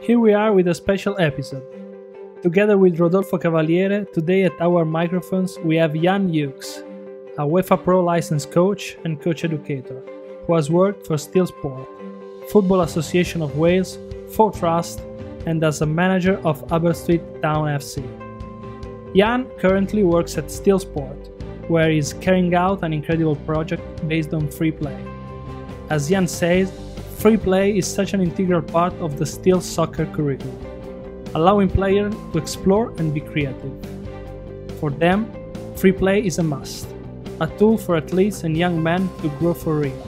Here we are with a special episode. Together with Rodolfo Cavaliere, today at our microphones we have Hughes, a UEFA Pro licensed coach and coach educator, who has worked for Steel Sport, Football Association of Wales, For Trust, and as a manager of Aberystwyth Town FC. Jan currently works at Steel Sport, where he is carrying out an incredible project based on free play. As Jan says, free play is such an integral part of the Steel soccer curriculum, allowing players to explore and be creative. For them, free play is a must, a tool for athletes and young men to grow for real.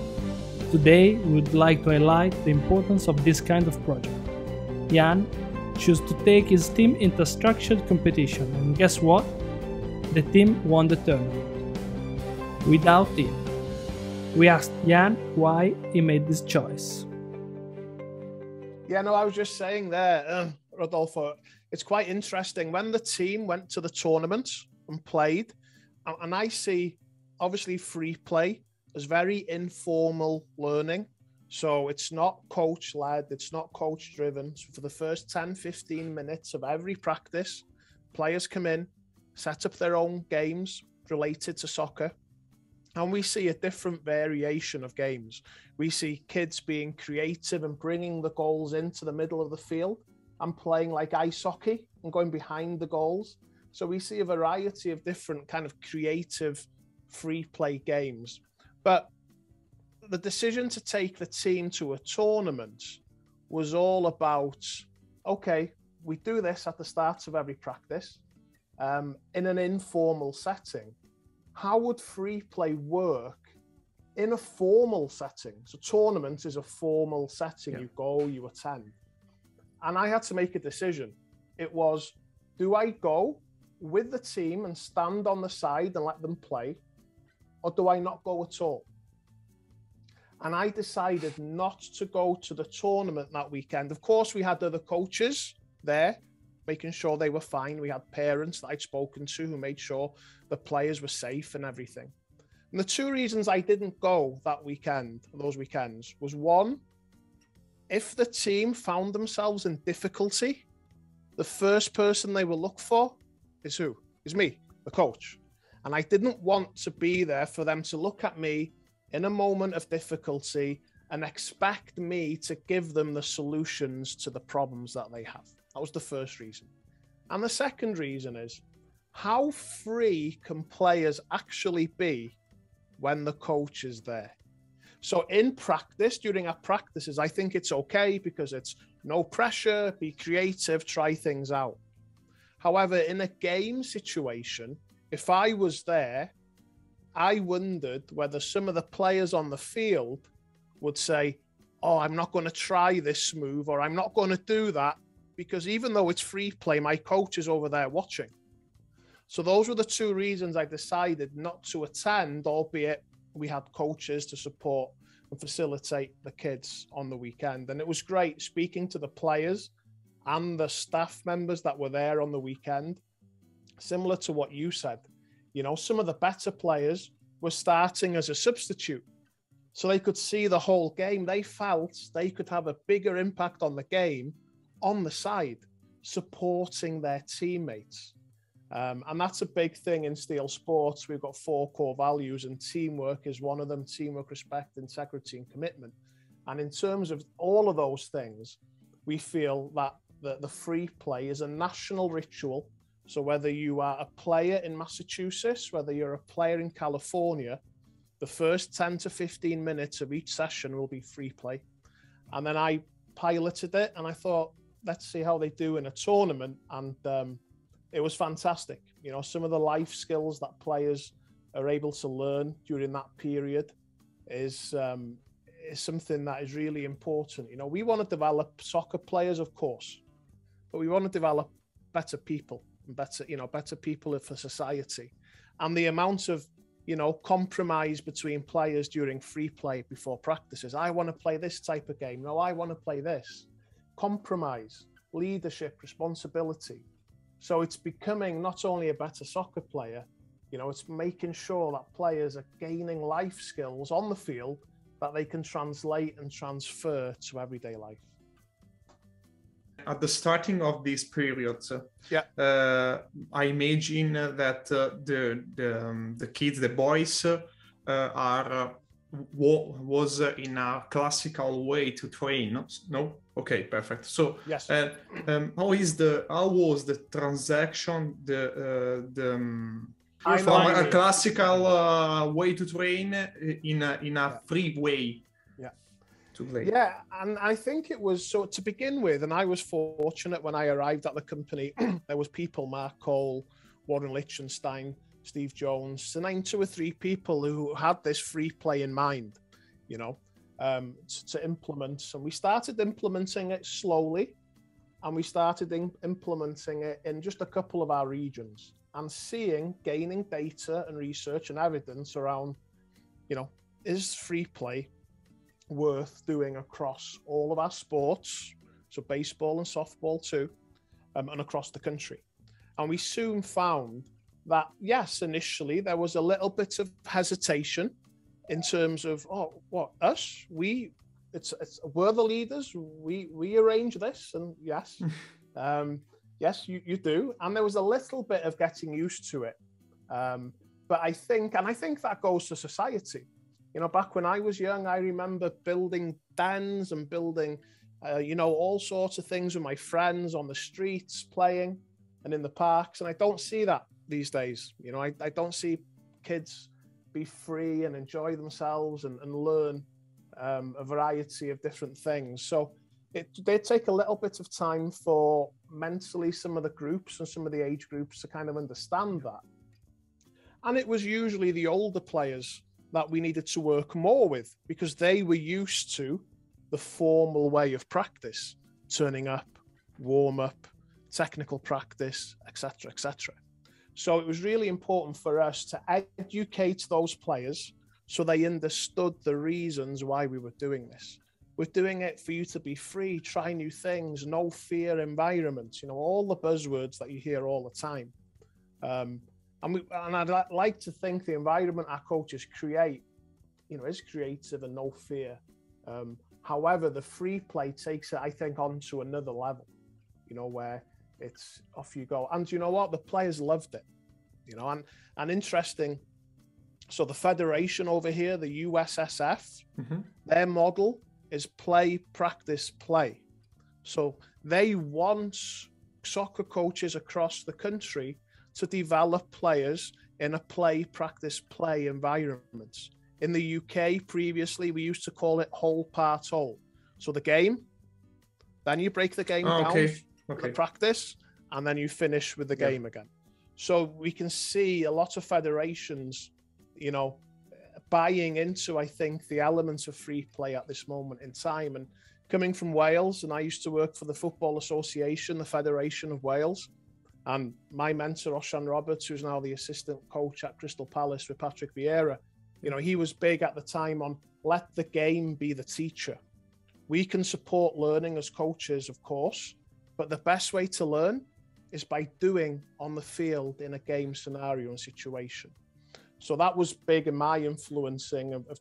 Today, we would like to highlight the importance of this kind of project. Jan chose to take his team into a structured competition, and guess what? The team won the tournament. Without him. We asked Jan why he made this choice. Yeah, no, I was just saying there, Rodolfo, it's quite interesting. When the team went to the tournament and played, and I see, obviously, free play as very informal learning. So it's not coach-led, it's not coach-driven. So for the first 10, 15 minutes of every practice, players come in, set up their own games related to soccer, and we see a different variation of games. We see kids being creative and bringing the goals into the middle of the field and playing like ice hockey and going behind the goals. So we see a variety of different kind of creative free play games. But the decision to take the team to a tournament was all about, okay, we do this at the start of every practice in an informal setting. How would free play work in a formal setting? So tournament is a formal setting. Yeah. You go, you attend. And I had to make a decision. It was, do I go with the team and stand on the side and let them play? Or do I not go at all? And I decided not to go to the tournament that weekend. Of course, we had other coaches there, making sure they were fine. We had parents that I'd spoken to who made sure the players were safe and everything. And the two reasons I didn't go that weekend, those weekends, was one, if the team found themselves in difficulty, the first person they will look for is who? Is me, the coach. And I didn't want to be there for them to look at me in a moment of difficulty and expect me to give them the solutions to the problems that they have. That was the first reason. And the second reason is, how free can players actually be when the coach is there? So in practice, during our practices, I think it's okay because it's no pressure, be creative, try things out. However, in a game situation, if I was there, I wondered whether some of the players on the field would say, oh, I'm not going to try this move, or I'm not going to do that, because even though it's free play, my coach is over there watching. So those were the two reasons I decided not to attend, albeit we had coaches to support and facilitate the kids on the weekend. And it was great speaking to the players and the staff members that were there on the weekend. Similar to what you said, you know, some of the better players were starting as a substitute, so they could see the whole game. They felt they could have a bigger impact on the game on the side, supporting their teammates. And that's a big thing in Steel Sports. We've got 4 core values, and teamwork is one of them: teamwork, respect, integrity, and commitment. And in terms of all of those things, we feel that the free play is a national ritual. So whether you are a player in Massachusetts, whether you're a player in California, the first 10 to 15 minutes of each session will be free play. And then I piloted it and I thought, let's see how they do in a tournament. And it was fantastic. You know, some of the life skills that players are able to learn during that period is something that is really important. You know, we want to develop soccer players, of course, but we want to develop better people. Better people for society. And the amount of, compromise between players during free play before practices. I want to play this type of game. No, I want to play this. Compromise, leadership, responsibility. So it's becoming not only a better soccer player, it's making sure that players are gaining life skills on the field that they can translate and transfer to everyday life. at the starting of this period, I imagine that the kids, the boys, was in a classical way to train. No? Okay, perfect. So yes. How was the transaction from a classical way to train in a free way to play? Yeah, and I think it was, so to begin with, and I was fortunate when I arrived at the company, there was people, Mark Cole, Warren Lichtenstein, Steve Jones, and then 2 or 3 people who had this free play in mind, you know, to implement. And we started implementing it slowly, and we started implementing it in just a couple of our regions and gaining data and research and evidence around, you know, is free play worth doing across all of our sports, so baseball and softball too, and across the country. And we soon found that, yes, initially there was a little bit of hesitation in terms of, oh, what, us? We're the leaders, we arrange this, and yes, yes, you do. And there was a little bit of getting used to it. But I think that goes to society. You know, back when I was young, I remember building dens and building, you know, all sorts of things with my friends on the streets, playing and in the parks. And I don't see that these days. You know, I don't see kids be free and enjoy themselves and learn a variety of different things. So it did take a little bit of time for mentally some of the groups and some of the age groups to kind of understand that. And it was usually the older players that we needed to work more with, because they were used to the formal way of practice, turning up, warm up, technical practice, etc., etc. So it was really important for us to educate those players so they understood the reasons why we were doing this. We're doing it for you to be free, try new things, no fear environment, you know, all the buzzwords that you hear all the time. And I'd like to think the environment our coaches create, you know, is creative and no fear. However, the free play takes it, I think, onto another level, you know, where it's off you go. And you know what? The players loved it, you know, and interesting. So the federation over here, the USSF, their model is play, practice, play. So they want soccer coaches across the country to develop players in a play, practice, play environment. In the UK, previously, we used to call it whole, part, whole. So the game, then you break the game down, the practice, and then you finish with the game again. So we can see a lot of federations, you know, buying into, I think, the elements of free play at this moment in time. And coming from Wales, and I used to work for the Football Association, the Federation of Wales, and my mentor, Osian Roberts, who's now the assistant coach at Crystal Palace with Patrick Vieira, you know, he was big at the time on let the game be the teacher. We can support learning as coaches, of course, but the best way to learn is by doing on the field in a game scenario and situation. So that was big in my influencing of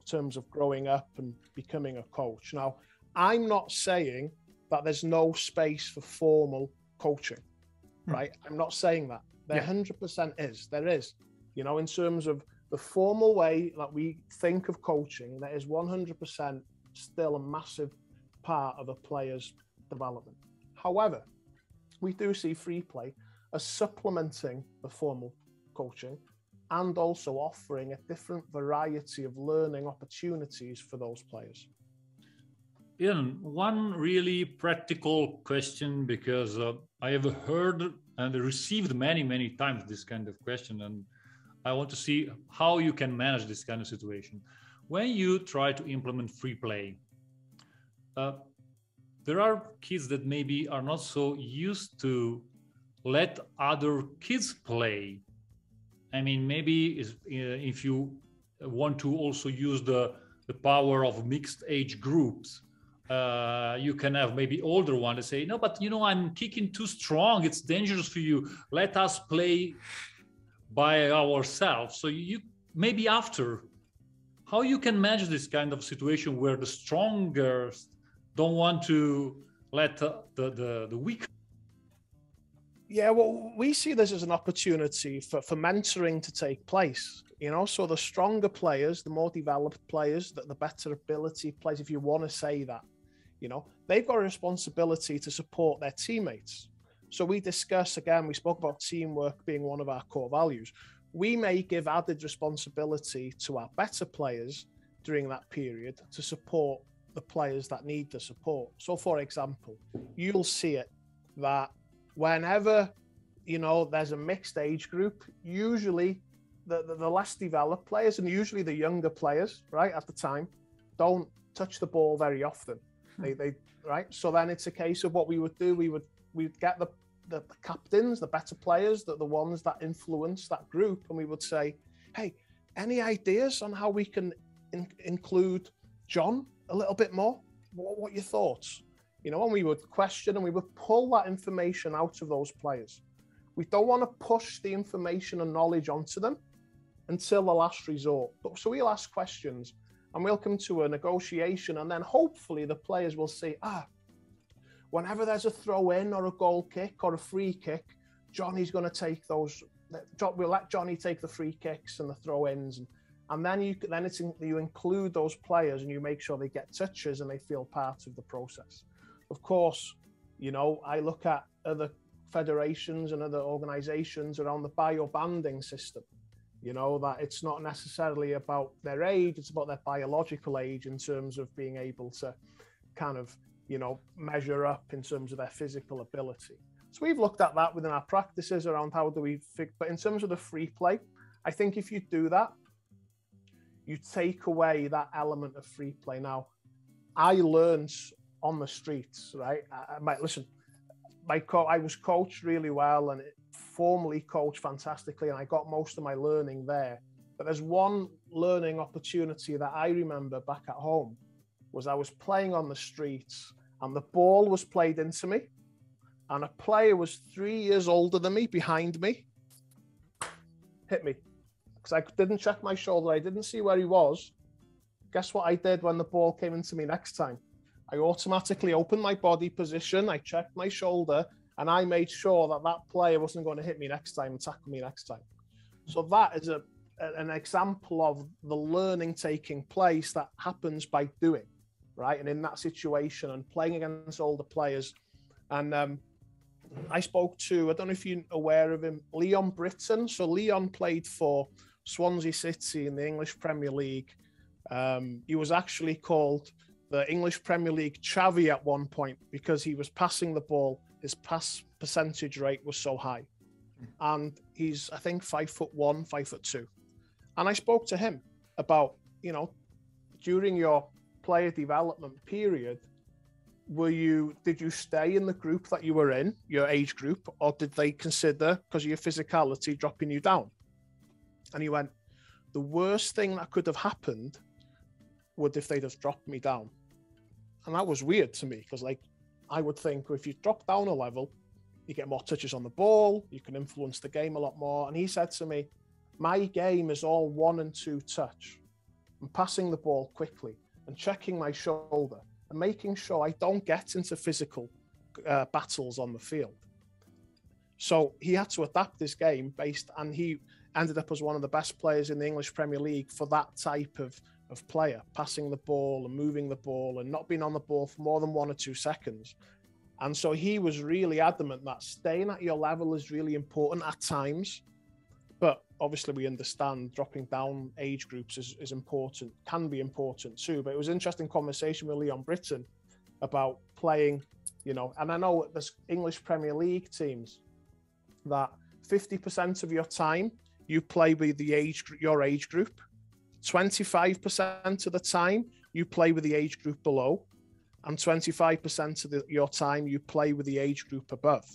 terms of growing up and becoming a coach. Now, I'm not saying that there's no space for formal coaching. Right? I'm not saying that. There 100% is. There is. You know, in terms of the formal way that we think of coaching, that is 100% still a massive part of a player's development. However, we do see free play as supplementing the formal coaching and also offering a different variety of learning opportunities for those players. Ian, one really practical question, because I have heard and received many times this kind of question, and I want to see how you can manage this kind of situation. When you try to implement free play, there are kids that maybe are not so used to let other kids play. I mean, maybe if you want to also use the power of mixed age groups, you can have maybe older one to say, no, but you know, I'm kicking too strong, it's dangerous for you, let us play by ourselves. So you maybe after, how you can manage this kind of situation where the strongest don't want to let the weak. Yeah, well, we see this as an opportunity for mentoring to take place. You know, so the stronger players, the more developed players, the better ability players, if you want to say that, you know, they've got a responsibility to support their teammates. So we discuss, again, we spoke about teamwork being one of our core values. We may give added responsibility to our better players during that period to support the players that need the support. So, for example, you'll see it that whenever, you know, there's a mixed age group, usually the less developed players, and usually the younger players, right, at the time, don't touch the ball very often. They right. So then it's a case of what we would do. We'd get the captains, the better players, the ones that influence that group, and we would say, hey, any ideas on how we can include John a little bit more? What are your thoughts? You know, and we would question and we would pull that information out of those players. We don't want to push the information and knowledge onto them until the last resort. But so we'll ask questions and we'll come to a negotiation, and then hopefully the players will say, whenever there's a throw in or a goal kick or a free kick, Johnny's going to take those. We'll let Johnny take the free kicks and the throw ins, and then you include those players and you make sure they get touches and they feel part of the process. Of course, you know, I look at other federations and other organizations around the bio-banding system, you know, that it's not necessarily about their age, it's about their biological age in terms of being able to kind of, you know, measure up in terms of their physical ability. So we've looked at that within our practices around how do we but in terms of the free play, I think if you do that, you take away that element of free play. Now, I learned on the streets, right? I was coached really well and formally coached fantastically, and I got most of my learning there. But there's one learning opportunity that I remember back at home was I was playing on the streets and the ball was played into me, and a player was 3 years older than me behind me, hit me. Because I didn't check my shoulder, I didn't see where he was. Guess what I did when the ball came into me next time? I automatically opened my body position, I checked my shoulder, and I made sure that that player wasn't going to hit me next time and tackle me next time. So that is an example of the learning taking place that happens by doing, right? And in that situation and playing against older players. And I spoke to, I don't know if you're aware of him, Leon Britton. So Leon played for Swansea City in the English Premier League. He was actually called the English Premier League Chavi at one point because he was passing the ball. His pass percentage rate was so high. And he's, I think, 5'1", 5'2". And I spoke to him about, you know, during your player development period, did you stay in the group that you were in, your age group, or did they consider, because of your physicality, dropping you down? And he went, the worst thing that could have happened would if they'd have dropped me down. And that was weird to me, because like, I would think, well, if you drop down a level, you get more touches on the ball, you can influence the game a lot more. And he said to me, my game is all 1 and 2 touch. I'm passing the ball quickly and checking my shoulder and making sure I don't get into physical battles on the field. So he had to adapt his game and he ended up as one of the best players in the English Premier League for that type of player, passing the ball and moving the ball and not being on the ball for more than 1 or 2 seconds. And so he was really adamant that staying at your level is really important at times. But obviously we understand dropping down age groups is important, can be important too. But it was an interesting conversation with Leon Britton about playing, you know, and I know there's English Premier League teams that 50% of your time you play with your age group, 25% of the time you play with the age group below, and 25% of your time you play with the age group above.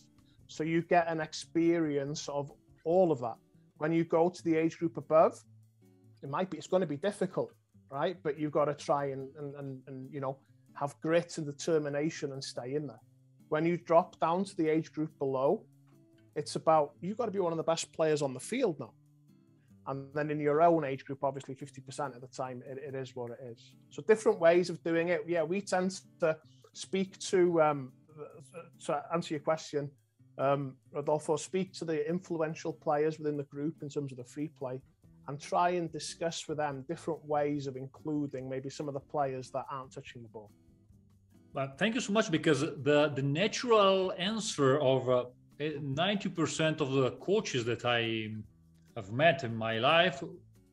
So you get an experience of all of that. When you go to the age group above, it's going to be difficult, right? But you've got to try and you know, have grit and determination and stay in there. When you drop down to the age group below, it's about, you've got to be one of the best players on the field now. And then in your own age group, obviously 50% of the time, it is what it is. So different ways of doing it. Yeah, we tend to speak to to answer your question, Rodolfo, speak to the influential players within the group in terms of the free play and try and discuss with them different ways of including maybe some of the players that aren't touching the ball. Well, thank you so much, because the natural answer of 90% of the coaches that I have met in my life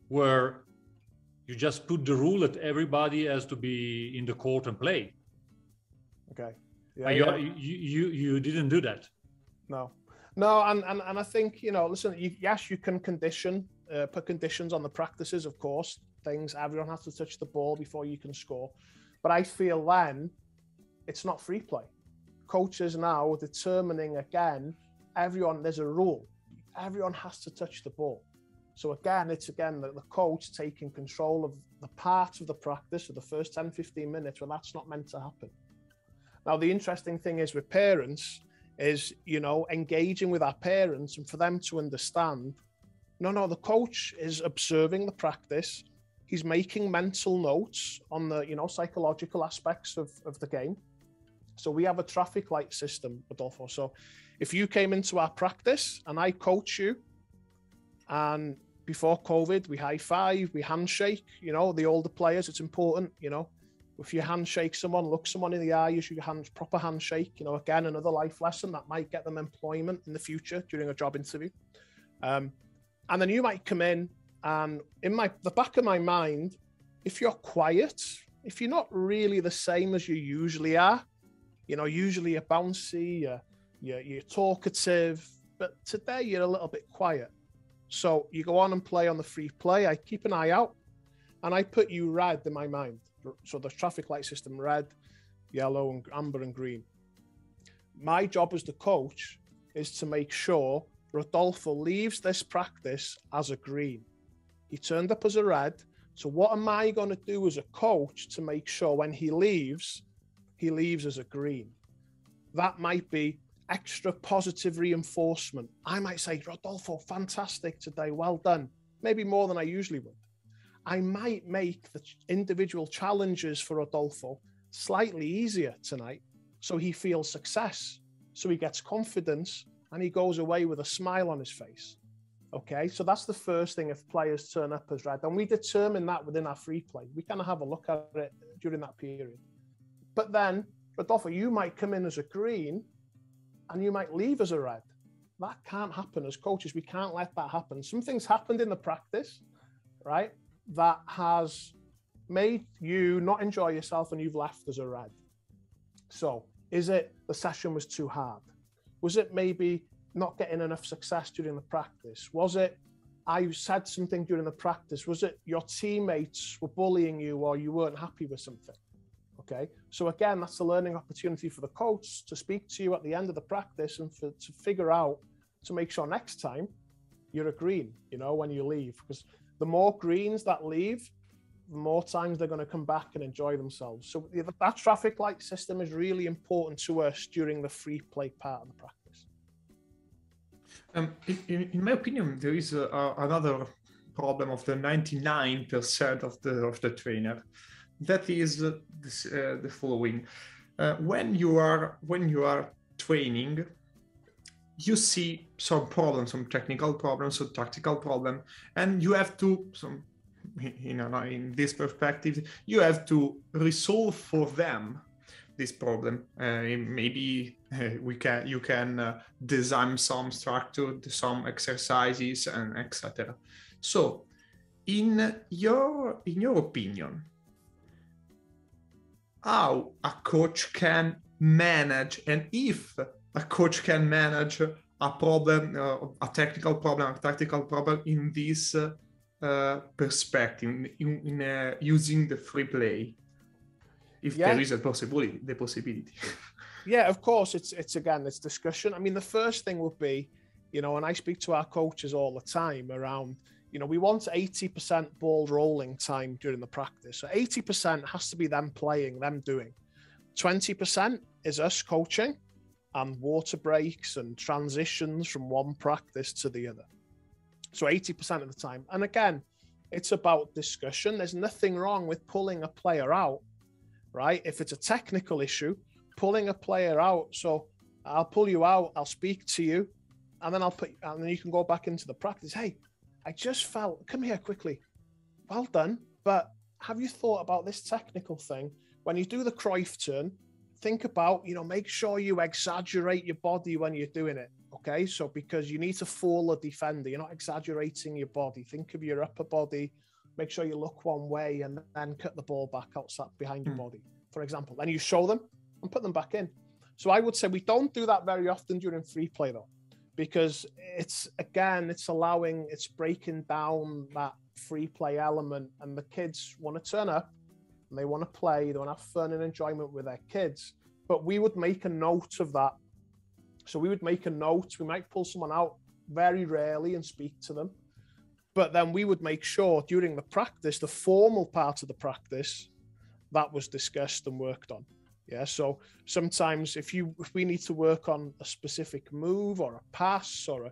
were, you just put the rule that everybody has to be in the court and play. Okay. You didn't do that. No, and I think, you know, listen, yes, you can put conditions on the practices, of course, things, everyone has to touch the ball before you can score. But I feel then it's not free play. Coaches now are determining, again, there's a rule. Everyone has to touch the ball. So again, it's the coach taking control of the part of the practice of the first 10, 15 minutes when that's not meant to happen. Now, the interesting thing is with parents is, you know, engaging with our parents and for them to understand, no, the coach is observing the practice. He's making mental notes on the, you know, psychological aspects of the game. So we have a traffic light system, Rodolfo. So if you came into our practice and I coach you, and before COVID, we high five, we handshake, you know, the older players, it's important, you know, if you handshake someone, look someone in the eye, use your hands, proper handshake, you know, again, another life lesson that might get them employment in the future during a job interview. And then you might come in and in the back of my mind, if you're quiet, if you're not really the same as you usually are, you know, usually you're bouncy, you're talkative, but today you're a little bit quiet. So you go on and play on the free play. I keep an eye out and I put you red in my mind. So the traffic light system, red, yellow, and amber and green. My job as the coach is to make sure Rodolfo leaves this practice as a green. He turned up as a red. So what am I going to do as a coach to make sure when he leaves as a green? That might be extra positive reinforcement. I might say, Rodolfo, fantastic today, well done. Maybe more than I usually would. I might make the individual challenges for Rodolfo slightly easier tonight so he feels success, so he gets confidence, and he goes away with a smile on his face. Okay, so that's the first thing if players turn up as red. And we determine that within our free play. We kind of have a look at it during that period. But then, Rodolfo, you might come in as a green and you might leave as a red. That can't happen as coaches. We can't let that happen. Something's happened in the practice, right, that has made you not enjoy yourself and you've left as a red. So is it the session was too hard? Was it maybe not getting enough success during the practice? Was it I said something during the practice? Was it your teammates were bullying you or you weren't happy with something? Okay, so again, that's a learning opportunity for the coach to speak to you at the end of the practice and to figure out, to make sure next time you're a green, you know, when you leave. Because the more greens that leave, the more times they're going to come back and enjoy themselves. So that traffic light system is really important to us during the free play part of the practice. In my opinion, there is another problem of the 99% of the trainer. That is the following: when you are training, you see some problems, some technical problems, some tactical problem, and you have to in this perspective, you have to resolve for them this problem. Maybe you can design some structure, some exercises, and etc. So, in your opinion, how a coach can manage, and if a coach can manage a problem, a technical problem, a tactical problem in this perspective, in using the free play, if there is the possibility. Yeah, of course, it's discussion. I mean, the first thing would be, you know, and I speak to our coaches all the time around, you know, we want 80% ball rolling time during the practice. So 80% has to be them playing, them doing. 20% is us coaching and water breaks and transitions from one practice to the other. So 80% of the time. And again, it's about discussion. There's nothing wrong with pulling a player out, right? If it's a technical issue, pulling a player out. So I'll pull you out, I'll speak to you, and then and then you can go back into the practice. Hey, I just felt, come here quickly. Well done, but have you thought about this technical thing? When you do the Cruyff turn, think about, make sure you exaggerate your body when you're doing it. Okay, so because you need to fool a defender, you're not exaggerating your body. Think of your upper body, make sure you look one way, and then cut the ball back outside behind your body, for example. And you show them and put them back in. So I would say we don't do that very often during free play, though, because it's breaking down that free play element, and the kids want to turn up and they want to play, they want to have fun and enjoyment with their kids. But we would make a note of that. So we would make a note, we might pull someone out very rarely and speak to them. But then we would make sure during the practice, the formal part of the practice, that was discussed and worked on. Yeah. So sometimes if we need to work on a specific move or a pass or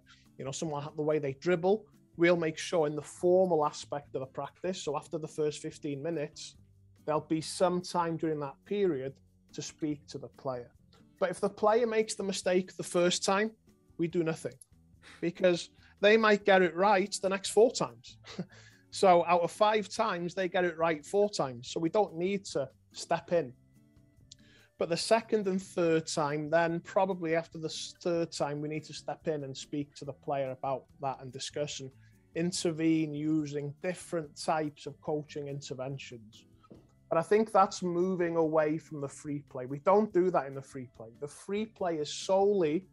someone, the way they dribble, we'll make sure in the formal aspect of the practice. So after the first 15 minutes, there'll be some time during that period to speak to the player. But if the player makes the mistake the first time, we do nothing, because they might get it right the next 4 times. So out of 5 times, they get it right 4 times. So we don't need to step in. But the second and third time, then probably after the third time, we need to step in and speak to the player about that and discuss and intervene using different types of coaching interventions. But I think that's moving away from the free play. We don't do that in the free play. The free play is solely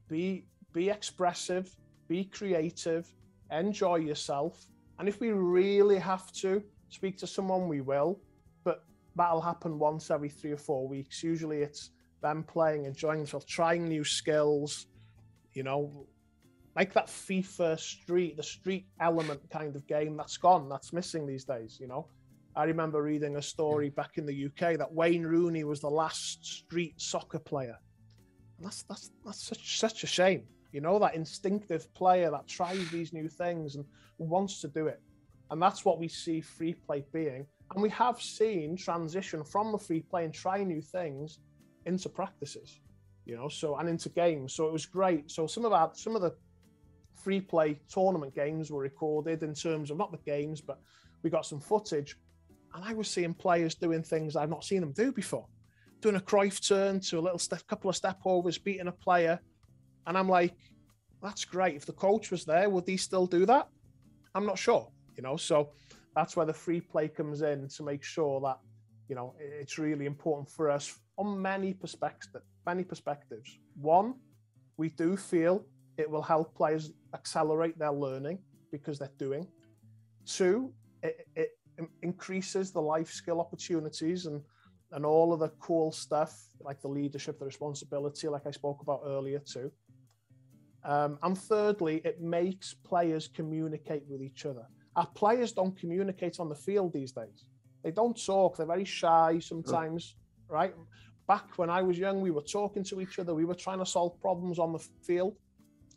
be expressive, be creative, enjoy yourself. And if we really have to speak to someone, we will. But that'll happen once every 3 or 4 weeks. Usually it's them playing, enjoying themselves, trying new skills, like that FIFA the street element kind of game that's gone, that's missing these days, I remember reading a story back in the UK that Wayne Rooney was the last street soccer player. And that's such a shame. That instinctive player that tries these new things and wants to do it. And that's what we see free play being. And we have seen transition from the free play and try new things into practices, and into games. So it was great. So some of the free play tournament games were recorded in terms of not the games, but we got some footage. And I was seeing players doing things I've not seen them do before, doing a Cruyff turn to a couple of step overs, beating a player. And I'm like, that's great. If the coach was there, would he still do that? I'm not sure, so that's where the free play comes in to make sure that, it's really important for us on many perspectives. One, we do feel it will help players accelerate their learning because they're doing. 2, it increases the life skill opportunities and all of the cool stuff, like the leadership, the responsibility, like I spoke about earlier too. And thirdly, it makes players communicate with each other. Our players don't communicate on the field these days. They don't talk. They're very shy sometimes, right? Back when I was young, we were talking to each other. We were trying to solve problems on the field.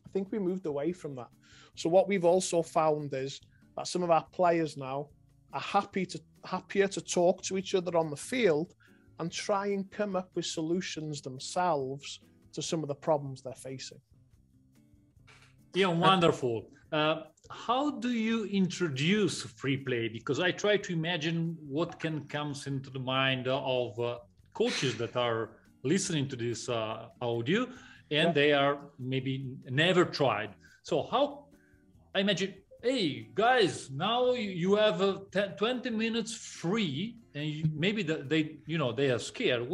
I think we moved away from that. So what we've also found is that some of our players now are happier to talk to each other on the field and try and come up with solutions themselves to some of the problems they're facing. Yeah, wonderful. How do you introduce free play? Because I try to imagine what comes into the mind of coaches that are listening to this audio, and they are maybe never tried. So how, I imagine, hey guys, now you have 20 minutes free, and maybe they are scared.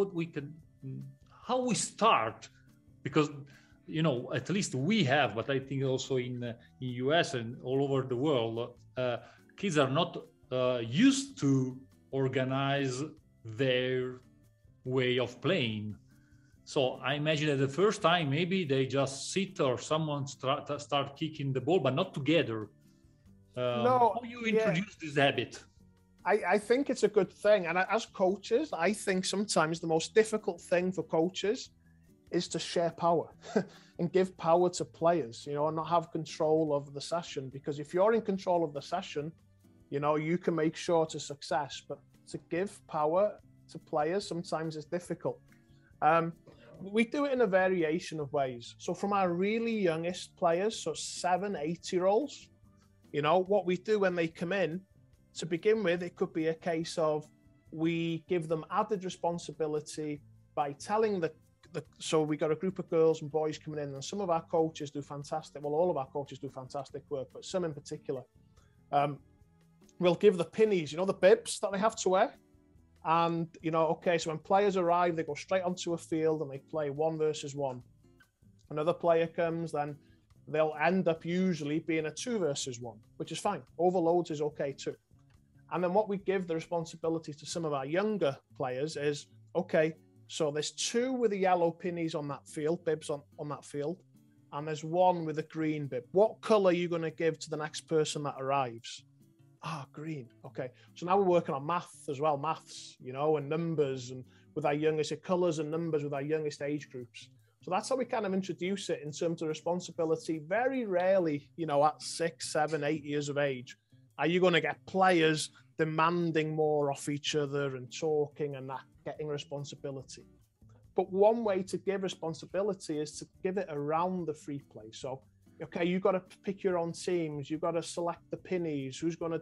How we start? Because at least we have, but I think also in US and all over the world, kids are not used to organize their way of playing. So I imagine that the first time, maybe they just sit or someone start kicking the ball, but not together. How do you introduce this habit? I think it's a good thing. And as coaches, I think sometimes the most difficult thing for coaches is to share power and give power to players, and not have control of the session. Because if you're in control of the session, you can make sure to success. But to give power to players, sometimes it's difficult. We do it in a variation of ways. So from our really youngest players, so 7, 8-year-olds, you know, what we do when they come in, to begin with, it could be a case of we give them added responsibility by telling so we got a group of girls and boys coming in, and some of our coaches do fantastic, well, all of our coaches do fantastic work, but some in particular, we'll give the pinnies, you know, the bibs that they have to wear. And, you know, okay, so when players arrive, they go straight onto a field and they play 1 versus 1. Another player comes, then they'll end up usually being a 2 versus 1, which is fine. Overloads is okay too. And then what we give the responsibility to some of our younger players is, okay, so there's 2 with the yellow pinnies on that field, bibs on that field, and there's 1 with a green bib. What color are you going to give to the next person that arrives? Green. Okay. So now we're working on maths as well, you know, and numbers, and with our youngest, colors and numbers with our youngest age groups. So that's how we kind of introduce it in terms of responsibility. Very rarely, you know, at 6, 7, 8 years of age, are you going to get players demanding more off each other and talking and that getting responsibility. But one way to give responsibility is to give it around the free play. So, okay, you've got to pick your own teams. You've got to select the pinnies. Who's going to,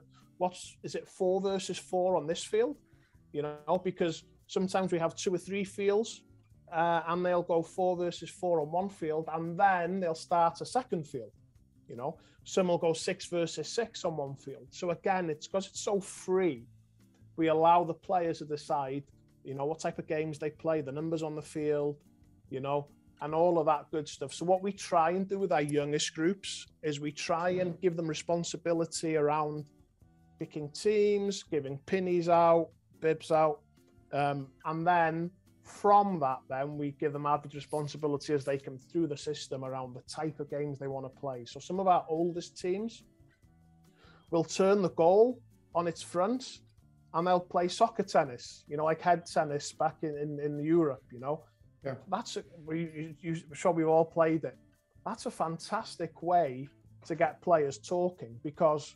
is it 4 versus 4 on this field? You know, because sometimes we have 2 or 3 fields and they'll go 4 versus 4 on one field, and then they'll start a second field. You know, some will go 6 versus 6 on one field. So again, it's because it's so free, we allow the players to decide, you know, what type of games they play, the numbers on the field, you know, and all of that good stuff. So what we try and do with our youngest groups is we try and give them responsibility around picking teams, giving pinnies out, bibs out, and then from that, then we give them added responsibility as they come through the system around the type of games they want to play. So some of our oldest teams will turn the goal on its front and they'll play soccer tennis, you know, like head tennis back in Europe, you know. Yeah. That's I'm sure we've all played it. That's a fantastic way to get players talking because,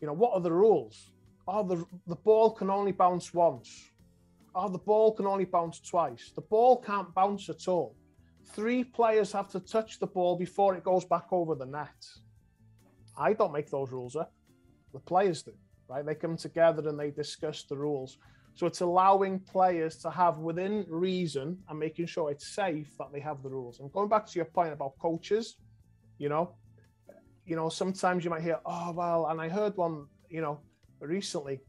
you know, what are the rules? The ball can only bounce once. The ball can only bounce twice. The ball can't bounce at all. 3 players have to touch the ball before it goes back over the net. I don't make those rules up. The players do, right? They come together and they discuss the rules. So it's allowing players to have within reason and making sure it's safe that they have the rules. And going back to your point about coaches, you know, sometimes you might hear, and I heard one, you know, recently,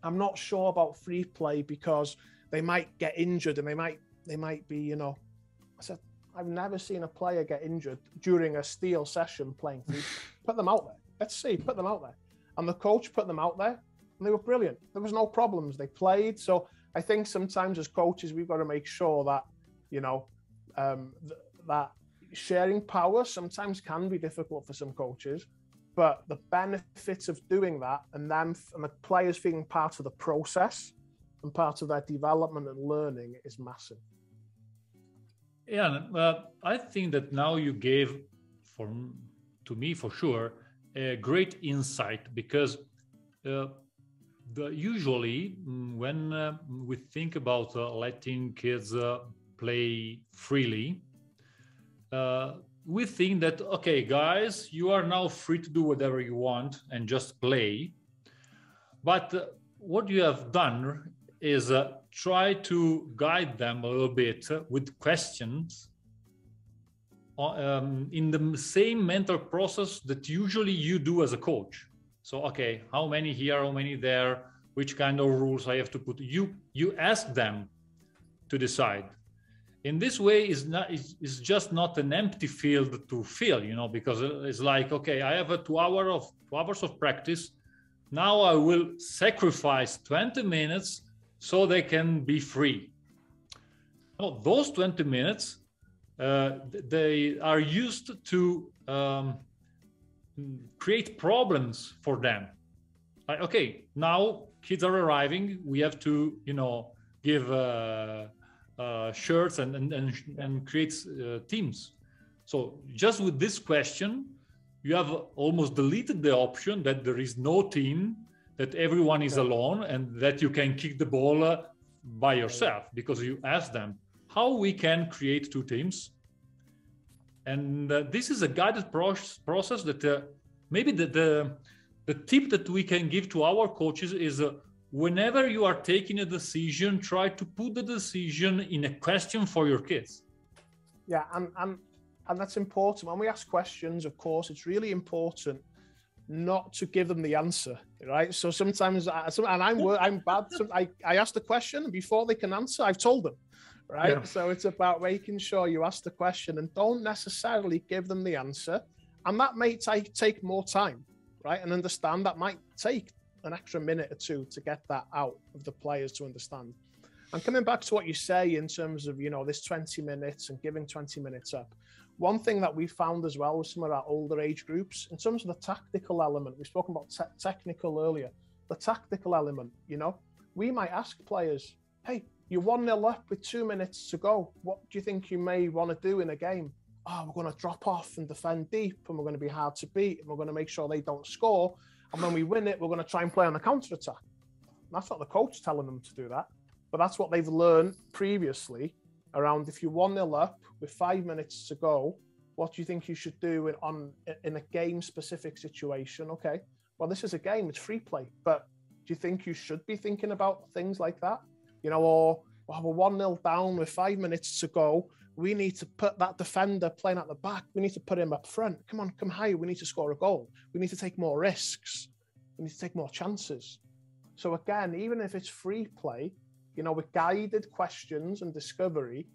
I'm not sure about free play because they might get injured and they might be, you know, I said, I've never seen a player get injured during a steel session playing free. Put them out there. Let's see, put them out there. And the coach put them out there and they were brilliant. There was no problems. They played. So I think sometimes as coaches, we've got to make sure that, you know, that sharing power sometimes can be difficult for some coaches. But the benefits of doing that and the players feeling part of the process and part of their development and learning is massive. Yeah, I think that now you gave, to me for sure, a great insight because usually when we think about letting kids play freely, we think that, okay, guys, you are now free to do whatever you want and just play. But what you have done is try to guide them a little bit with questions in the same mental process that usually you do as a coach. So, okay, how many here, how many there, which kind of rules I have to put? You ask them to decide. In this way, it's just not an empty field to fill, you know, because it's like, okay, I have 2 hours of practice. Now I will sacrifice 20 minutes so they can be free. Now, those 20 minutes, they are used to create problems for them. Like, okay, now kids are arriving. We have to, you know, give shirts and creates teams. So just with this question, you have almost deleted the option that there is no team, that everyone is alone, and that you can kick the ball by yourself, because you ask them how we can create two teams. And this is a guided process that maybe the tip that we can give to our coaches is whenever you are taking a decision, try to put the decision in a question for your kids. Yeah, and that's important. When we ask questions, of course, it's really important not to give them the answer, right? So sometimes, and I'm bad. I ask the question, and before they can answer, I've told them, right? Yeah. So it's about making sure you ask the question and don't necessarily give them the answer. And that may take more time, right? And understand that might take an extra minute or two to get that out of the players to understand. And coming back to what you say in terms of, this 20 minutes and giving 20 minutes up, one thing that we found as well with some of our older age groups, in terms of the tactical element, we've spoken about technical earlier, the tactical element, we might ask players, hey, you're 1-0 up with 2 minutes to go. What do you think you may want to do in a game? Oh, we're going to drop off and defend deep, and we're going to be hard to beat, and we're going to make sure they don't score. And when we win it, we're going to try and play on the counter-attack. That's not the coach telling them to do that, but that's what they've learned previously around if you're 1-0 up with 5 minutes to go, what do you think you should do in a game-specific situation? Okay, well, this is a game, it's free play, but do you think you should be thinking about things like that? Or we're 1-0 down with 5 minutes to go. We need to put that defender playing at the back. We need to put him up front. Come on, come high. We need to score a goal. We need to take more risks. We need to take more chances. So again, even if it's free play, with guided questions and discovery,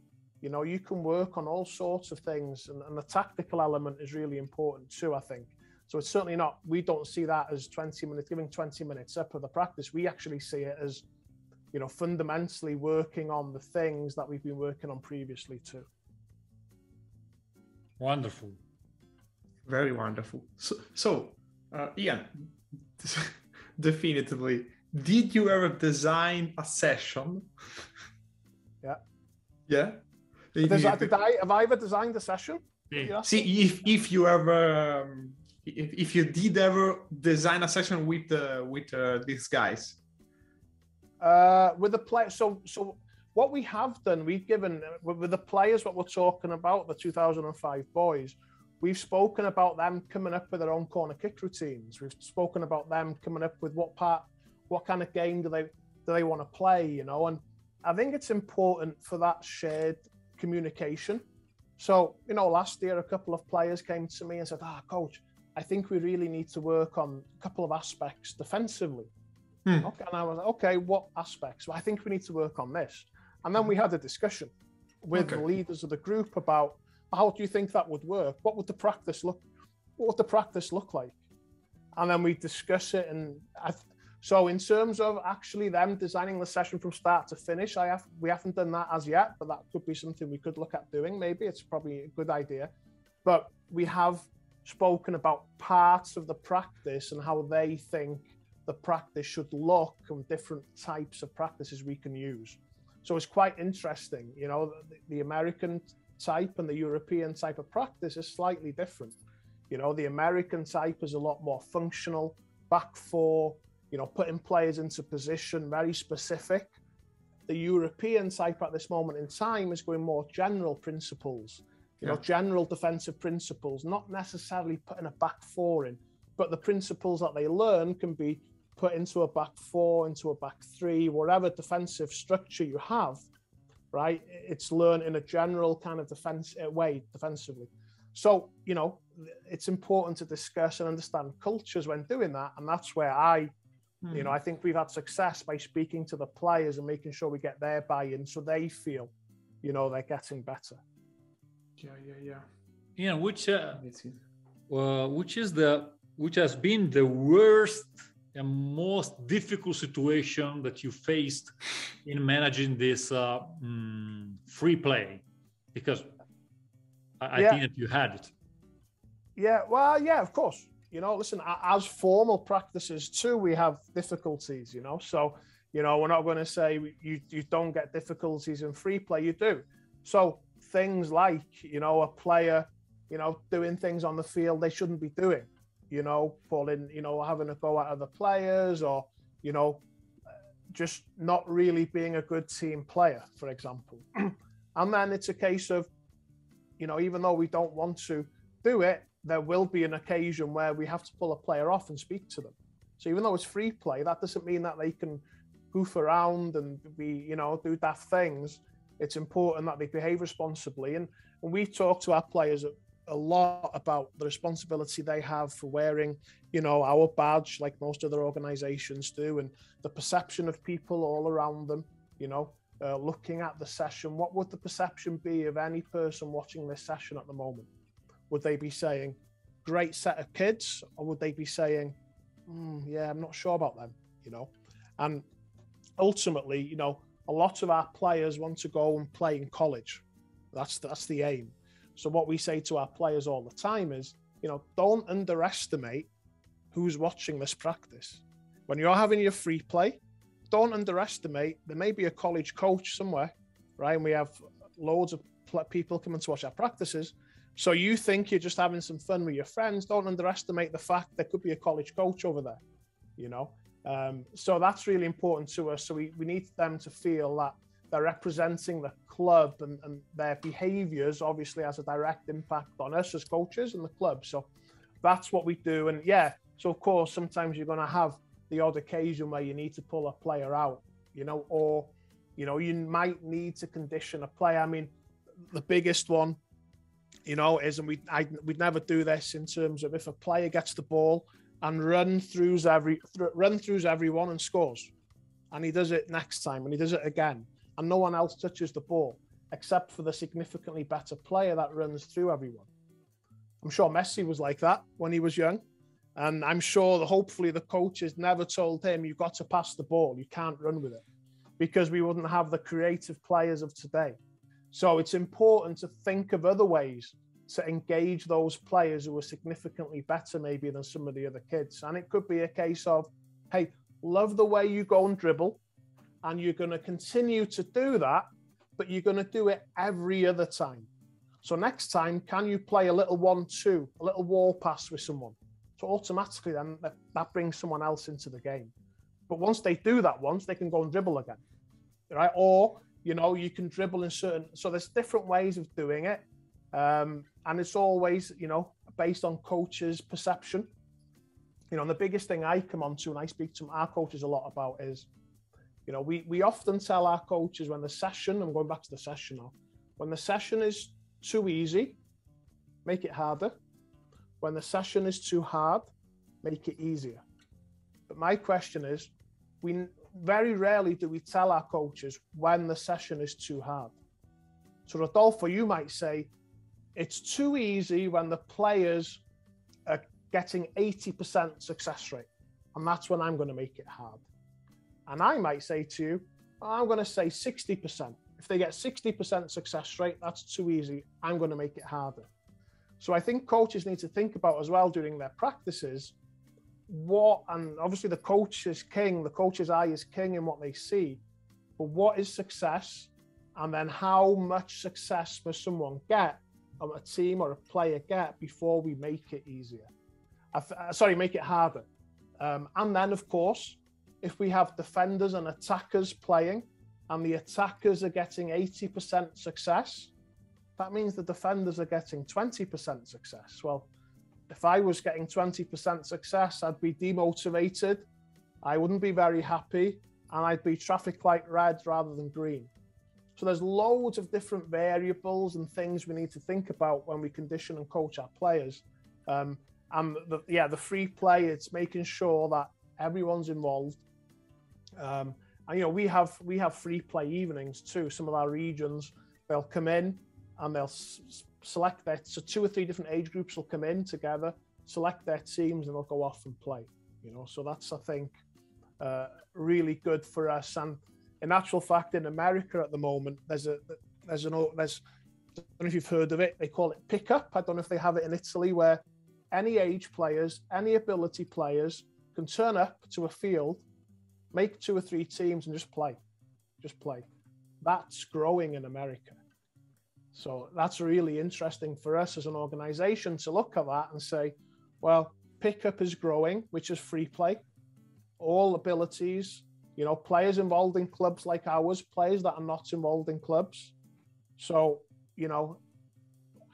you can work on all sorts of things. And the tactical element is really important too, I think. So it's certainly not, we don't see that as 20 minutes, giving 20 minutes up of the practice. We actually see it as, fundamentally working on the things that we've been working on previously too. Wonderful. Very wonderful. So Ian, definitively, did you ever design a session? Yeah. Yeah? Have I ever designed a session? Yeah. See, if you ever, if you did ever design a session with these guys. With the players, so what we have done, we've given with the players what we're talking about, the 2005 boys, we've spoken about them coming up with their own corner kick routines. We've spoken about them coming up with what kind of game do they want to play, and I think it's important for that shared communication. So, last year a couple of players came to me and said, coach, I think we really need to work on a couple of aspects defensively. Okay, and I was like, okay, what aspects? Well, I think we need to work on this. And then we had a discussion with the leaders of the group about how do you think that would work? What would the practice look like? And then we discuss it. And so in terms of actually them designing the session from start to finish, we haven't done that as yet, but that could be something we could look at doing. Maybe it's probably a good idea. But we have spoken about parts of the practice and how they think the practice should look and different types of practices we can use. So it's quite interesting, the American type and the European type of practice is slightly different. The American type is a lot more functional, back four, putting players into position, very specific. The European type at this moment in time is going more general principles, general defensive principles, not necessarily putting a back four in, but the principles that they learn can be put into a back four, into a back three, whatever defensive structure you have, right? It's learned in a general kind of way defensively. So, it's important to discuss and understand cultures when doing that. And that's where I think we've had success by speaking to the players and making sure we get their buy-in so they feel, they're getting better. Yeah, which has been the worst and most difficult situation that you faced in managing this free play? Because I think that you had it. Yeah, well, yeah, of course. Listen, as formal practices too, we have difficulties, so, we're not going to say you don't get difficulties in free play, you do. So things like, a player, doing things on the field they shouldn't be doing. Pulling, having a go at other players or, just not really being a good team player, for example. And then it's a case of, you know, even though we don't want to do it, there will be an occasion where we have to pull a player off and speak to them. So even though it's free play, that doesn't mean that they can goof around and be, you know, do daft things. It's important that they behave responsibly. And we talk to our players a lot about the responsibility they have for wearing, you know, our badge, like most other organizations do, and the perception of people all around them, you know, looking at the session. What would the perception be of any person watching this session at the moment? Would they be saying, great set of kids? Or would they be saying, yeah, I'm not sure about them, you know? And ultimately, you know, a lot of our players want to go and play in college. That's the aim. So what we say to our players all the time is, you know, don't underestimate who's watching this practice. When you're having your free play, don't underestimate, there may be a college coach somewhere, right? And we have loads of people coming to watch our practices. So you think you're just having some fun with your friends. Don't underestimate the fact there could be a college coach over there, you know? So that's really important to us. So we need them to feel that they're representing the club, and their behaviors obviously has a direct impact on us as coaches and the club. So that's what we do. And yeah, so of course, sometimes you're going to have the odd occasion where you need to pull a player out, you know, or, you know, you might need to condition a player. I mean, the biggest one, you know, is, and we'd never do this in terms of if a player gets the ball and run throughs everyone and scores, and he does it next time and he does it again, and no one else touches the ball except for the significantly better player that runs through everyone. I'm sure Messi was like that when he was young, and I'm sure that hopefully the coaches never told him, you've got to pass the ball, you can't run with it, because we wouldn't have the creative players of today. So it's important to think of other ways to engage those players who are significantly better maybe than some of the other kids. And it could be a case of, hey, love the way you go and dribble, and you're going to continue to do that, but you're going to do it every other time. So next time, can you play a little 1-2, a little wall pass with someone? So automatically then that brings someone else into the game. But once they do that once, they can go and dribble again, right? Or, you know, you can dribble in certain, so there's different ways of doing it. And it's always, you know, based on coaches' perception. You know, and the biggest thing I come on to and I speak to our coaches a lot about is, you know, we often tell our coaches when the session, I'm going back to the session now, when the session is too easy, make it harder. When the session is too hard, make it easier. But my question is, we very rarely do we tell our coaches when the session is too hard. So Rodolfo, you might say, it's too easy when the players are getting 80% success rate, and that's when I'm going to make it hard. And I might say to you, I'm going to say 60%. If they get 60% success rate, that's too easy. I'm going to make it harder. So I think coaches need to think about as well during their practices, and obviously the coach is king, the coach's eye is king in what they see, but what is success? And then how much success must someone get, or a team or a player get, before we make it easier? Make it harder. And then of course, if we have defenders and attackers playing, and the attackers are getting 80% success, that means the defenders are getting 20% success. Well, if I was getting 20% success, I'd be demotivated, I wouldn't be very happy, and I'd be traffic light red rather than green. So there's loads of different variables and things we need to think about when we condition and coach our players. And the free play, it's making sure that everyone's involved. And you know, we have free play evenings too. Some of our regions, they'll come in and they'll select so 2 or 3 different age groups will come in together, select their teams, and they'll go off and play. You know, so that's, I think, really good for us. And in actual fact, in America at the moment, I don't know if you've heard of it. They call it pickup. I don't know if they have it in Italy, where any age players, any ability players can turn up to a field, make 2 or 3 teams, and just play. That's growing in America. So that's really interesting for us as an organization to look at that and say, well, pickup is growing, which is free play. All abilities you know, players involved in clubs like ours, players that are not involved in clubs. So, you know,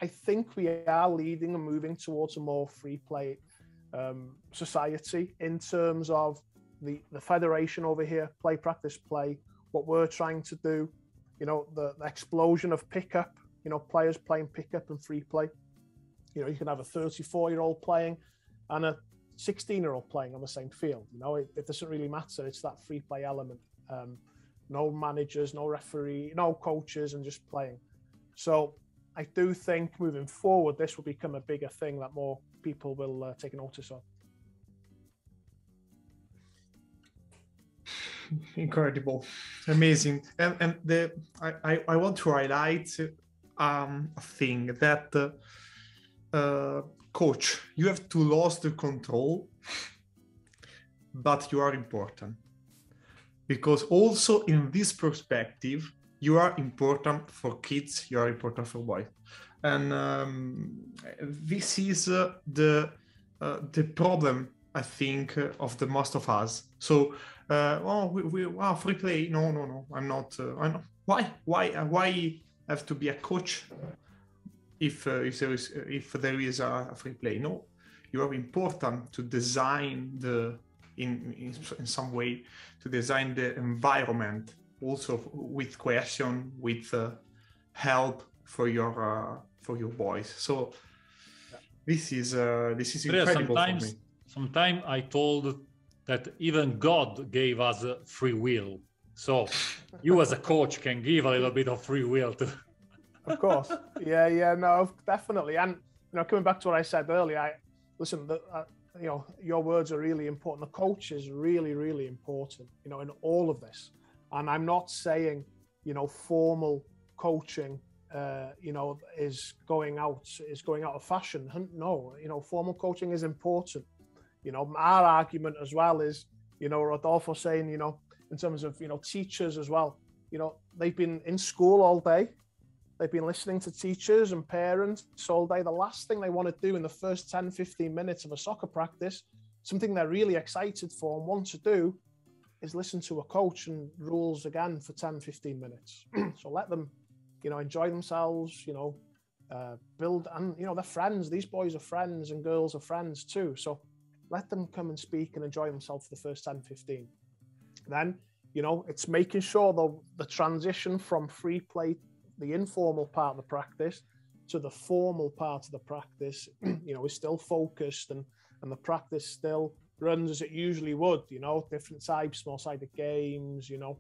I think we are leading and moving towards a more free play society in terms of the federation over here, play, practice, play, what we're trying to do, you know, the explosion of pickup, you know, players playing pickup and free play. You know, you can have a 34-year-old playing and a 16-year-old playing on the same field. You know, it doesn't really matter. It's that free play element. No managers, no referee, no coaches, and just playing. So I do think moving forward, this will become a bigger thing that more people will take notice of. Incredible, amazing, and I want to highlight a thing that coach, you have to lose the control, but you are important, because also in this perspective you are important for kids, you are important for boys, and this is the problem, I think, of the most of us. So free play, no, I'm not. Why have to be a coach if there is a free play? No, you are important to design in some way, to design the environment, also with question, with help for your boys. So this is incredible for me. Sometimes I told that even God gave us free will. So you as a coach can give a little bit of free will to. Of course. Yeah, no, definitely. And, you know, coming back to what I said earlier, listen, you know, your words are really important. The coach is really, really important, you know, in all of this. And I'm not saying, you know, formal coaching, you know, is going out of fashion. No, you know, formal coaching is important. You know, our argument as well is, you know, Rodolfo saying, you know, in terms of, you know, teachers as well, you know, they've been in school all day. They've been listening to teachers and parents all day. The last thing they want to do in the first 10, 15 minutes of a soccer practice, something they're really excited for and want to do, is listen to a coach and rules again for 10, 15 minutes. So let them, you know, enjoy themselves, you know, build, and, you know, they're friends. These boys are friends and girls are friends too. So let them come and speak and enjoy themselves for the first 10, 15. Then, you know, it's making sure the transition from free play, the informal part of the practice, to the formal part of the practice, you know, is still focused, and the practice still runs as it usually would, you know, different types, small-sided games, you know,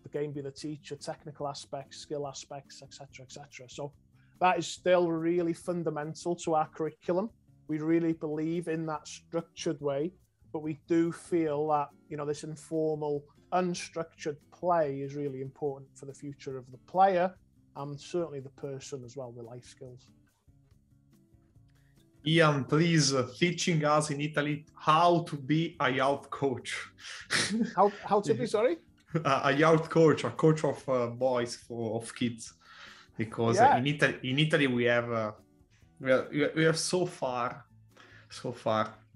the game be the teacher, technical aspects, skill aspects, etc., etc. So that is still really fundamental to our curriculum. We really believe in that structured way, but we do feel that, you know, this informal, unstructured play is really important for the future of the player and certainly the person as well, with life skills. Ian, please teaching us in Italy how to be a youth coach. How to be, sorry? A youth coach, a coach of boys, of kids, because in Italy we have so far.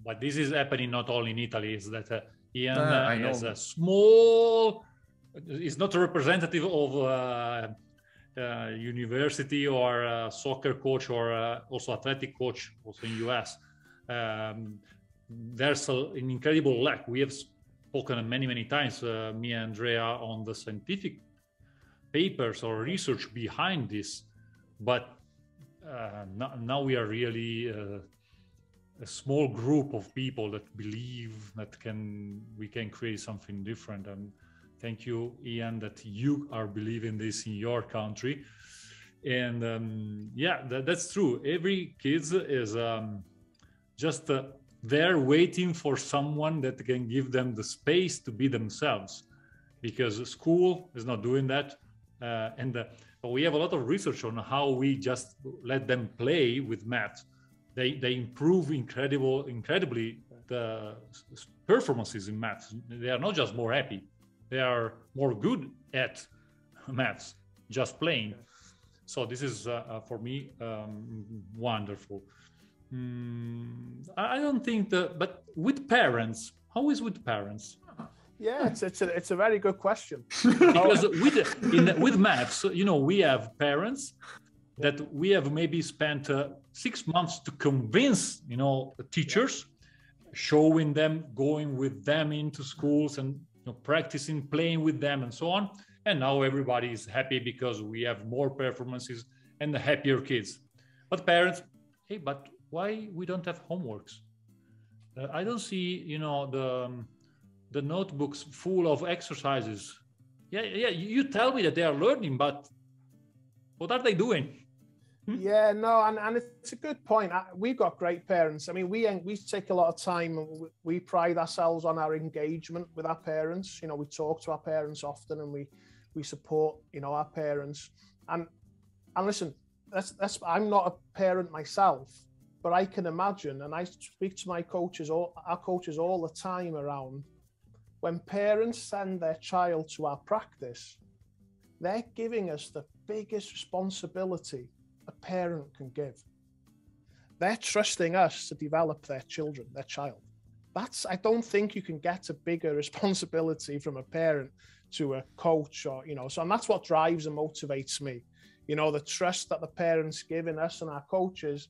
But this is happening not only in Italy. Is that Ian has a small, is not a representative of university or soccer coach or also athletic coach, also in US. There's an incredible lack. We have spoken many times, me and Andrea, on the scientific papers or research behind this, but now we are really a small group of people that believe that we can create something different. And thank you, Ian, that you are believing this in your country. And that's true. Every kid is just there waiting for someone that can give them the space to be themselves, because school is not doing that. But we have a lot of research on how we just let them play with math. They improve incredibly the performances in math. They are not just more happy. They are more good at maths, just playing. So this is, for me, wonderful. I don't think but with parents, how is with parents? Yeah, it's a very good question. Because with maths, we have parents that we have maybe spent 6 months to convince, the teachers, showing them, going with them into schools and practicing, playing with them and so on. And now everybody is happy because we have more performances and happier kids. But parents, hey, but why we don't have homeworks? I don't see, the notebooks full of exercises. Yeah, you tell me that they are learning, but what are they doing? Yeah, no, and it's a good point. We've got great parents. I mean, we take a lot of time, and we pride ourselves on our engagement with our parents. We talk to our parents often, and we support, our parents. And listen, I'm not a parent myself, but I can imagine, and I speak to our coaches all the time around, when parents send their child to our practice, they're giving us the biggest responsibility a parent can give. They're trusting us to develop their child. I don't think you can get a bigger responsibility from a parent to a coach, or, so, and that's what drives and motivates me. The trust that the parents give in us and our coaches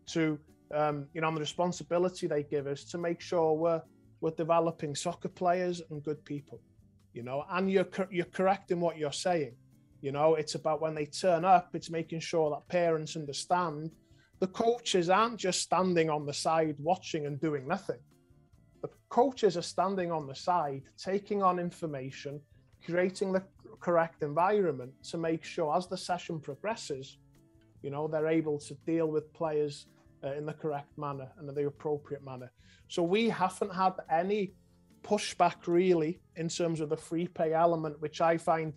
to, and the responsibility they give us to make sure we're developing soccer players and good people, and you're correct in what you're saying. It's about when they turn up, it's making sure that parents understand the coaches aren't just standing on the side watching and doing nothing. The coaches are standing on the side, taking on information, creating the correct environment to make sure as the session progresses, they're able to deal with players in the correct manner and in the appropriate manner. So we haven't had any pushback really in terms of the free pay element, which I find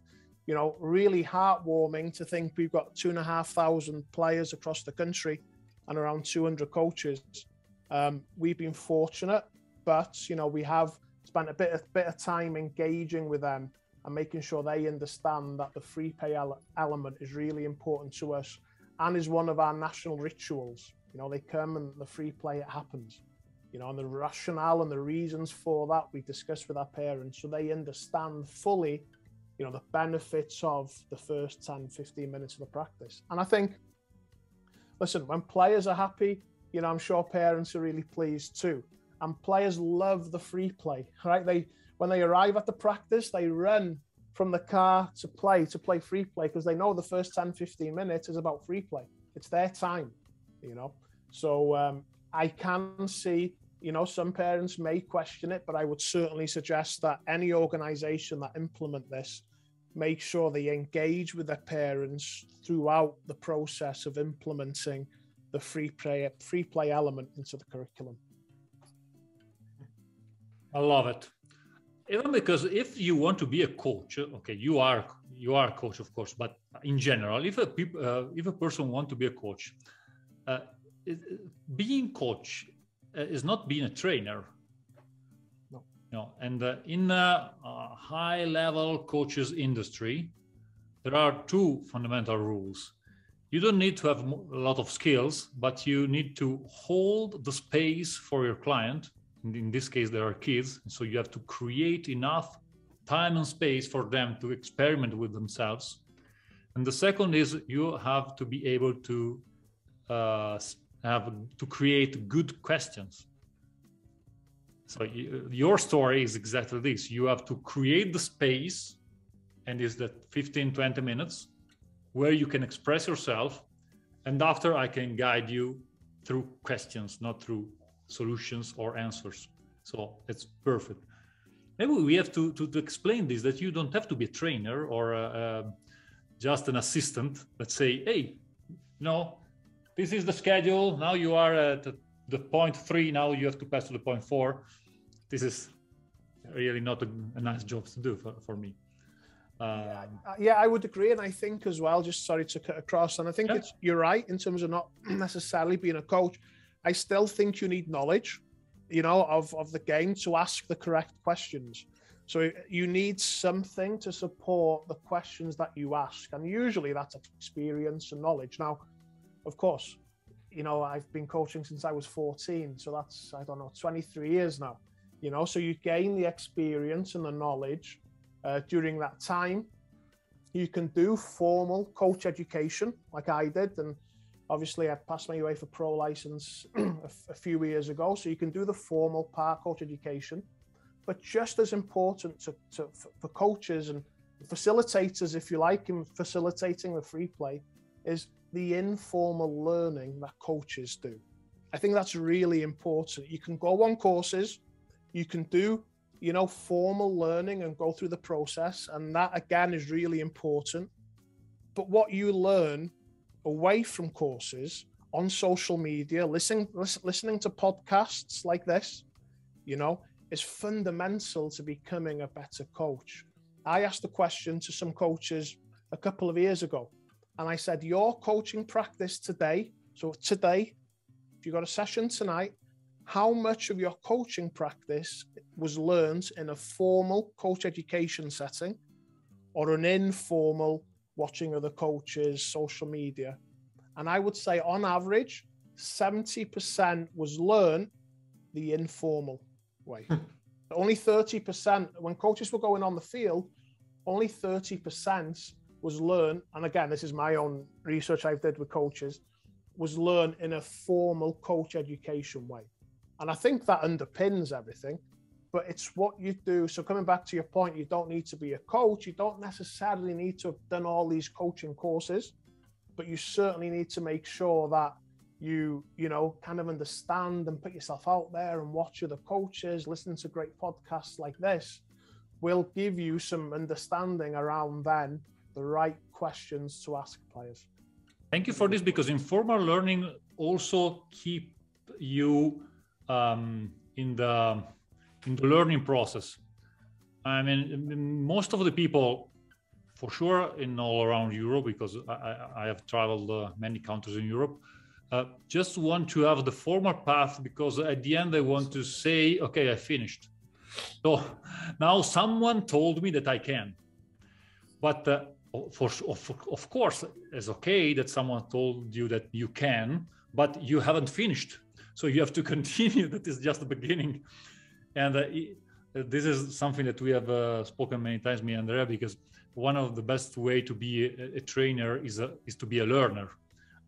really heartwarming to think we've got 2,500 players across the country and around 200 coaches. We've been fortunate, but we have spent a bit of time engaging with them and making sure they understand that the free pay element is really important to us and is one of our national rituals. They come and the free play, it happens. And the rationale and the reasons for that we discuss with our parents so they understand fully the benefits of the first 10, 15 minutes of the practice. And I think, listen, when players are happy, I'm sure parents are really pleased too. And players love the free play, right? When they arrive at the practice, they run from the car to play free play because they know the first 10, 15 minutes is about free play. It's their time, So I can see, some parents may question it, but I would certainly suggest that any organization that implement this make sure they engage with their parents throughout the process of implementing the free play element into the curriculum. I love it. Even because if you want to be a coach, okay, you are a coach, of course, but in general, if a person wants to be a coach, being coach is not being a trainer. And in a high-level coaches industry, there are two fundamental rules. You don't need to have a lot of skills, but you need to hold the space for your client. In this case, there are kids, so you have to create enough time and space for them to experiment with themselves. And the second is you have to be able to create good questions. So your story is exactly this. You have to create the space, and it's that 15, 20 minutes where you can express yourself. And after I can guide you through questions, not through solutions or answers. So it's perfect. Maybe we have to explain this, that you don't have to be a trainer or just an assistant. Let's say, hey, this is the schedule. Now you are at the point 3, now you have to pass to the point 4. This is really not a nice job to do for me. Yeah, I would agree. And I think as well, just sorry to cut across, and I think you're right in terms of not necessarily being a coach. I still think you need knowledge, of the game to ask the correct questions. So you need something to support the questions that you ask. And usually that's experience and knowledge. Now, of course, I've been coaching since I was 14. So that's, 23 years now. you know, so you gain the experience and the knowledge during that time. You can do formal coach education like I did, and obviously I passed my UEFA Pro license a few years ago, so you can do the formal part, coach education. But just as important for coaches and facilitators, if you like, in facilitating the free play, is the informal learning that coaches do. I think that's really important. You can go on courses, you can do, you know, formal learning and go through the process, and that again is really important. But what you learn away from courses, on social media, listening to podcasts like this, you know, is fundamental to becoming a better coach. I asked the question to some coaches a couple of years ago, and I said, your coaching practice today, so today, if you got a session tonight, how much of your coaching practice was learned in a formal coach education setting or an informal watching other coaches, social media? And I would say on average, 70% was learned the informal way. Only 30%, when coaches were going on the field, only 30% was learned, and again, this is my own research I did with coaches, was learned in a formal coach education way. And I think that underpins everything, but it's what you do. So coming back to your point, you don't need to be a coach. You don't necessarily need to have done all these coaching courses, but you certainly need to make sure that you know, kind of understand and put yourself out there and watch other coaches, listen to great podcasts like this will give you some understanding around then the right questions to ask players. Thank you for this, because informal learning also keep you in the learning process. I mean, most of the people, for sure, in all around Europe, because I have traveled many countries in Europe, just want to have the formal path, because at the end they want to say, okay, I finished. So now someone told me that I can. But of course, it's okay that someone told you that you can, but you haven't finished. So you have to continue. That is just the beginning. And this is something that we have spoken many times, me and Andrea, because one of the best way to be a trainer is to be a learner.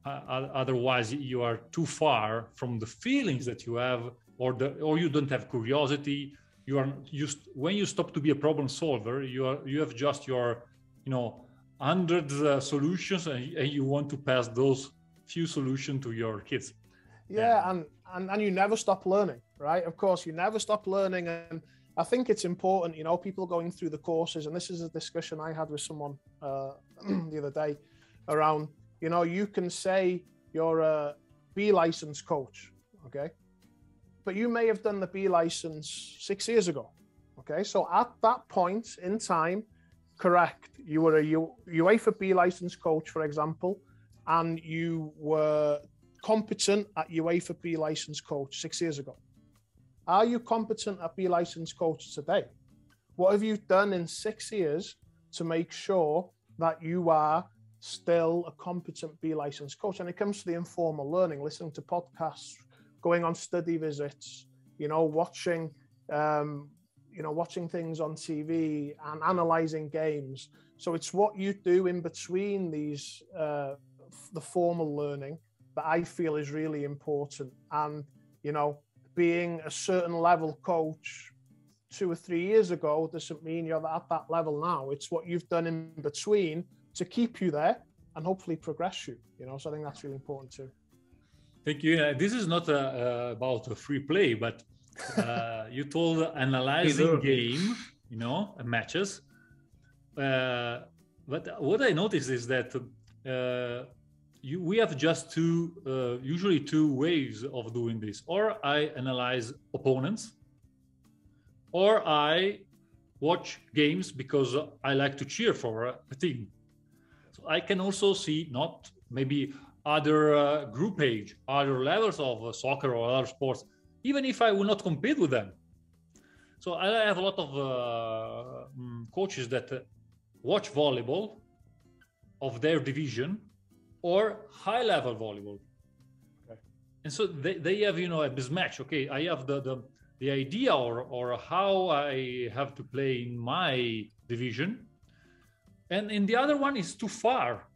Otherwise, you are too far from the feelings that you have, or you don't have curiosity. You are when you stop to be a problem solver, you have just your, you know, hundreds solutions, and you want to pass those few solutions to your kids. Yeah, and you never stop learning, right? Of course, you never stop learning, and I think it's important, you know, people going through the courses, and this is a discussion I had with someone the other day around, you know, you can say you're a B license coach, okay? But you may have done the B license 6 years ago, okay? So at that point in time, correct, you were a UEFA B license coach, for example, and you were competent at UEFA B license coach 6 years ago. Are you competent at B license coach today? What have you done in 6 years to make sure that you are still a competent B license coach? And it comes to the informal learning, listening to podcasts, going on study visits, you know, watching things on TV and analyzing games. So it's what you do in between these, the formal learning, that I feel is really important. And, you know, being a certain level coach 2 or 3 years ago doesn't mean you're at that level now. It's what you've done in between to keep you there and hopefully progress you, you know, so I think that's really important too. Thank you. This is not about a free play, but you told analyzing game, you know, matches. But what I noticed is that we have just usually two ways of doing this. Or I analyze opponents, or I watch games because I like to cheer for a team. So I can also see not maybe other group age, other levels of soccer or other sports, even if I will not compete with them. So I have a lot of coaches that watch volleyball of their division or high-level volleyball. Okay. And so they have, you know, a mismatch. Okay, I have the the idea or how I have to play in my division. And in the other one is too far.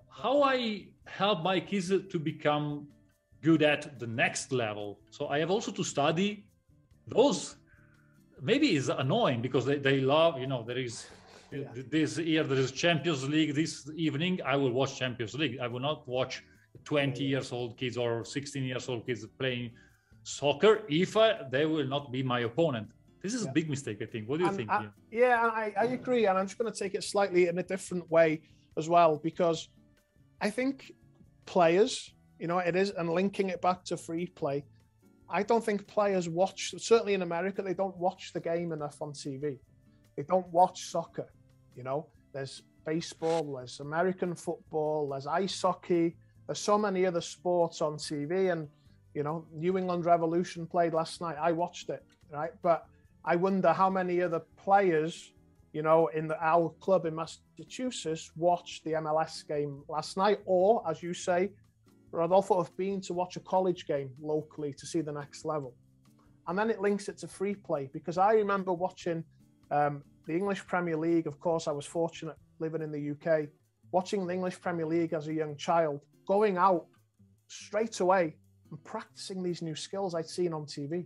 How I help my kids to become good at the next level. So I have also to study those. Maybe it's annoying because they love, there is this year there is Champions League this evening. I will watch Champions League. I will not watch 20 years old kids or 16 years old kids playing soccer if they will not be my opponent. This is a big mistake, I think. What do you think? I agree. And I'm just going to take it slightly in a different way as well, because I think players, it is, and linking it back to free play, I don't think players watch, certainly in America, they don't watch the game enough on TV. They don't watch soccer. There's baseball, there's American football, there's ice hockey, there's so many other sports on TV. And, New England Revolution played last night. I watched it, right? But I wonder how many other players, in our club in Massachusetts watched the MLS game last night, or, as you say, Rodolfo, have been to watch a college game locally to see the next level. And then it links it to free play, because I remember watching the English Premier League. Of course, I was fortunate living in the UK, watching the English Premier League as a young child, going out straight away and practicing these new skills I'd seen on TV,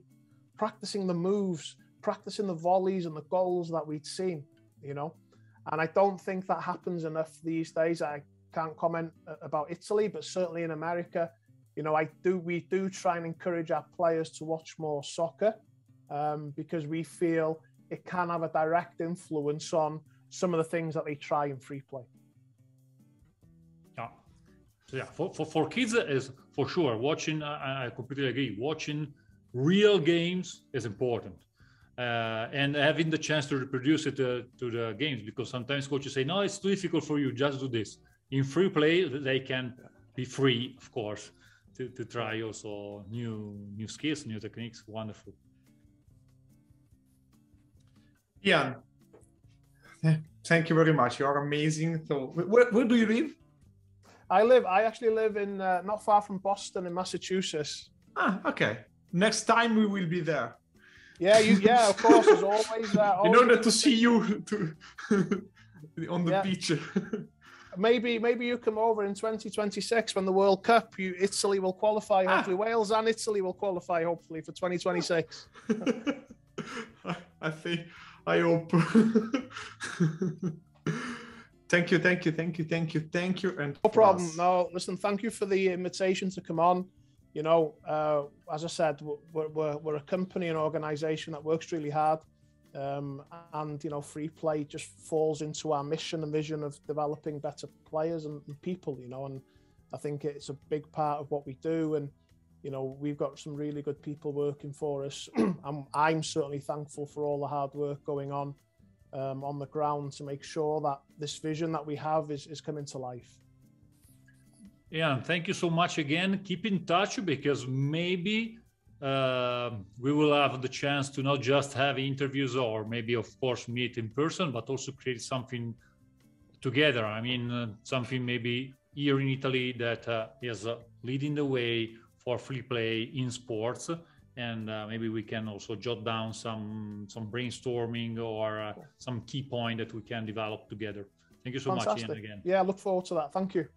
practicing the moves, practicing the volleys and the goals that we'd seen, and I don't think that happens enough these days. I can't comment about Italy, but certainly in America, we do try and encourage our players to watch more soccer, because we feel it can have a direct influence on some of the things that they try in free play. Yeah, for kids is for sure watching. I completely agree. Watching real games is important, and having the chance to reproduce it to the games, because sometimes coaches say, no, it's too difficult for you, just do this. In free play, they can be free, of course, to try also new skills, new techniques. Wonderful. Ian, thank you very much. You are amazing. So, where do you live? I actually live in not far from Boston in Massachusetts. Okay. Next time we will be there. Yeah, of course, as always. In order to see you on the beach. Maybe you come over in 2026 when the World Cup. Italy will qualify. Hopefully, Wales and Italy will qualify. Hopefully for 2026. I hope. Thank you. And no problem. No, listen. Thank you for the invitation to come on. As I said, we're a company, an organization that works really hard. And free play just falls into our mission and vision of developing better players and people, and I think it's a big part of what we do. And we've got some really good people working for us. I'm certainly thankful for all the hard work going on the ground to make sure that this vision that we have is coming to life. Yeah, thank you so much again. Keep in touch, because maybe we will have the chance to not just have interviews or maybe, of course, meet in person, but also create something together. I mean, something maybe here in Italy that is leading the way for free play in sports. And maybe we can also jot down some brainstorming or some key point that we can develop together. Thank you so much, Ian, again. Yeah, I look forward to that. Thank you.